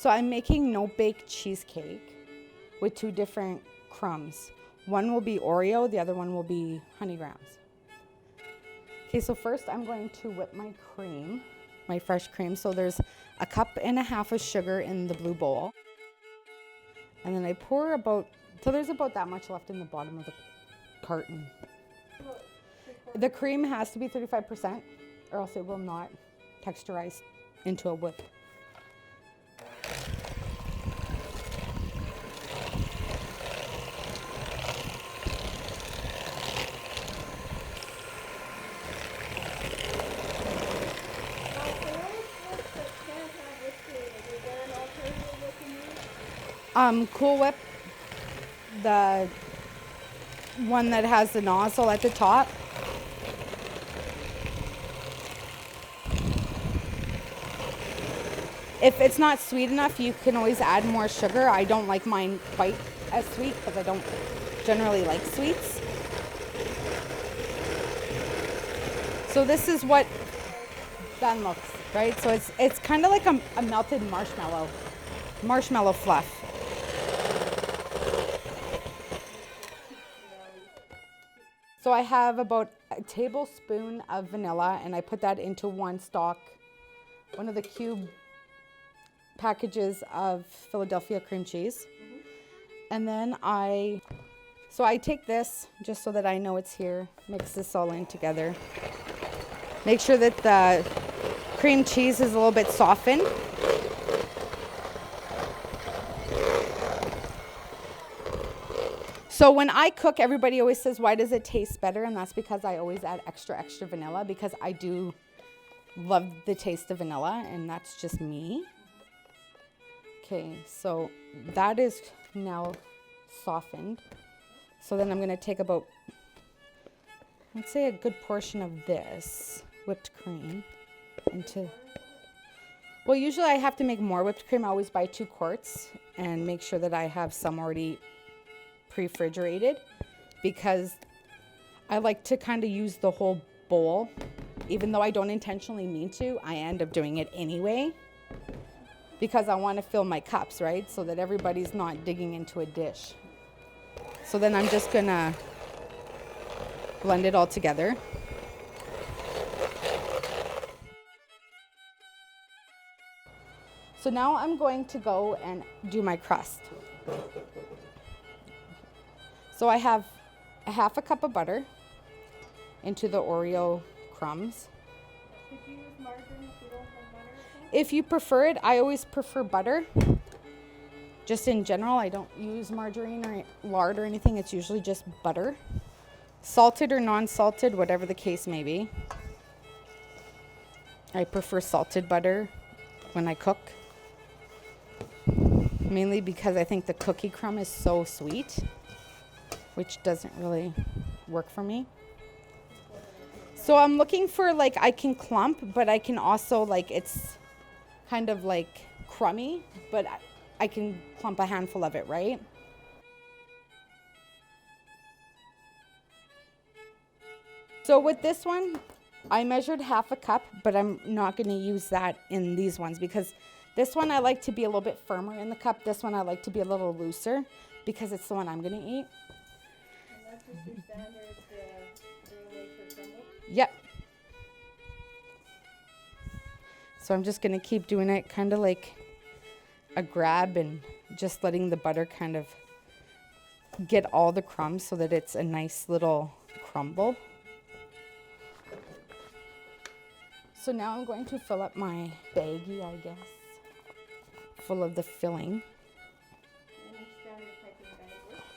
So I'm making no-bake cheesecake with 2 different crumbs. One will be Oreo, the other one will be honey grams. Okay, so first I'm going to whip my cream, my fresh cream. So there's 1.5 cups of sugar in the blue bowl. And then I pour so there's about that much left in the bottom of the carton. The cream has to be 35% or else it will not texturize into a whip. Cool Whip, the one that has the nozzle at the top. If it's not sweet enough, you can always add more sugar. I don't like mine quite as sweet because I don't generally like sweets. So this is what that looks, right? So it's kind of like a melted marshmallow fluff. So I have about a tablespoon of vanilla, and I put that into one of the cube packages of Philadelphia cream cheese. And then I take this just so that I know it's here, mix this all in together. Make sure that the cream cheese is a little bit softened. So when I cook, everybody always says, why does it taste better? And that's because I always add extra vanilla, because I do love the taste of vanilla, and that's just me. Okay, so that is now softened. So then I'm going to take about, let's say, a good portion of this whipped cream into, well, usually I have to make more whipped cream. I always buy 2 quarts and make sure that I have some already pre-refrigerated, because I like to kind of use the whole bowl. Even though I don't intentionally mean to, I end up doing it anyway, because I want to fill my cups, right? So that everybody's not digging into a dish. So then I'm just gonna blend it all together. So now I'm going to go and do my crust. So I have a 1/2 cup of butter into the Oreo crumbs. Could you use margarine if you don't have butter? If you prefer it, I always prefer butter. Just in general, I don't use margarine or lard or anything. It's usually just butter. Salted or non-salted, whatever the case may be. I prefer salted butter when I cook. Mainly because I think the cookie crumb is so sweet, which doesn't really work for me. So I'm looking for, like, I can clump, but I can also, like, it's kind of like crummy, but I can clump a handful of it, right? So with this one, I measured 1/2 cup, but I'm not going to use that in these ones, because this one I like to be a little bit firmer in the cup. This one I like to be a little looser, because it's the one I'm going to eat. And that's just your standard green wafer crumble? Yep. So I'm just going to keep doing it kind of like a grab, and just letting the butter kind of get all the crumbs so that it's a nice little crumble. So now I'm going to fill up my baggie, I guess, full of the filling. Any standard piping bag works?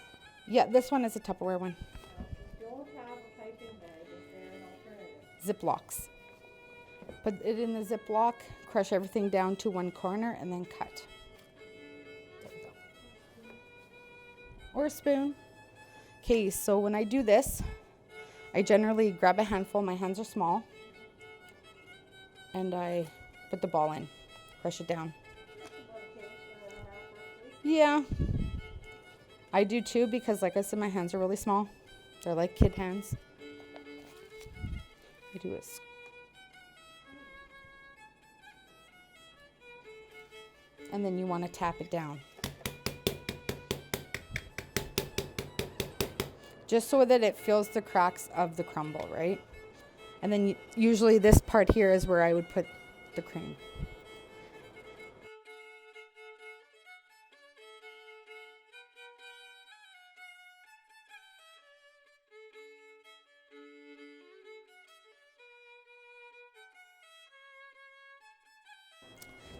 Yeah, this one is a Tupperware one. Now, if you don't have a piping bag, is there an alternative? Ziplocs. Put it in the Ziploc, crush everything down to one corner, and then cut. There you go. Or a spoon. Okay, so when I do this, I generally grab a handful. My hands are small. And I put the ball in, crush it down. About a tablespoon and a half, roughly. Yeah, I do too, because like I said, my hands are really small. They're like kid hands. I do it. and then you want to tap it down. Just so that it fills the cracks of the crumble, right? And then usually this part here is where I would put the cream.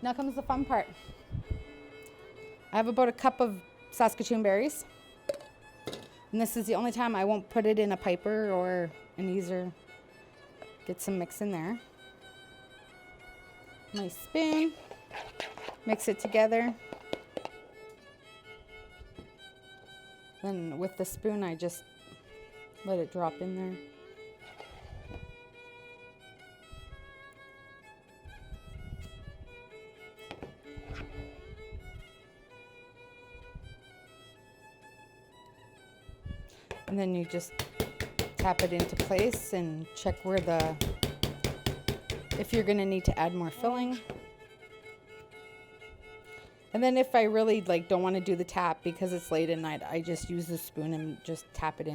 Now comes the fun part. I have about a cup of Saskatoon berries. And this is the only time I won't put it in a piper or an easer. Get some mix in there. My spoon. Mix it together. Then with the spoon, I just let it drop in there. And then you just tap it into place and check where if you're gonna need to add more filling. And then if I really don't want to do the tap because it's late at night, I just use the spoon and just tap it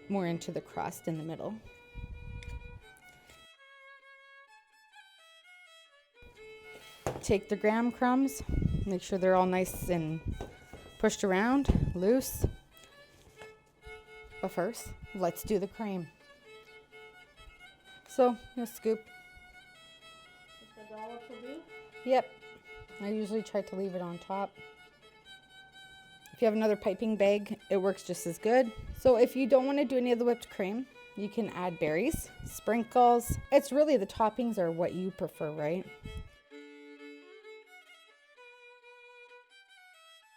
more into the crust in the middle. Take the graham crumbs, make sure they're all nice and pushed around, loose. But first, let's do the cream. So, a scoop. Just a dollop will do? Yep. I usually try to leave it on top. If you have another piping bag, it works just as good. So if you don't want to do any of the whipped cream, you can add berries, sprinkles. It's really the toppings are what you prefer, right?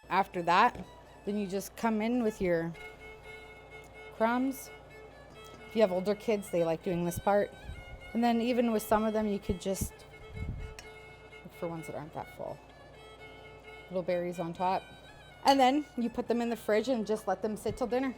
After that, then you just come in with your crumbs. If you have older kids, they like doing this part. And then even with some of them, you could just look for ones that aren't that full. Little berries on top. And then you put them in the fridge and just let them sit till dinner.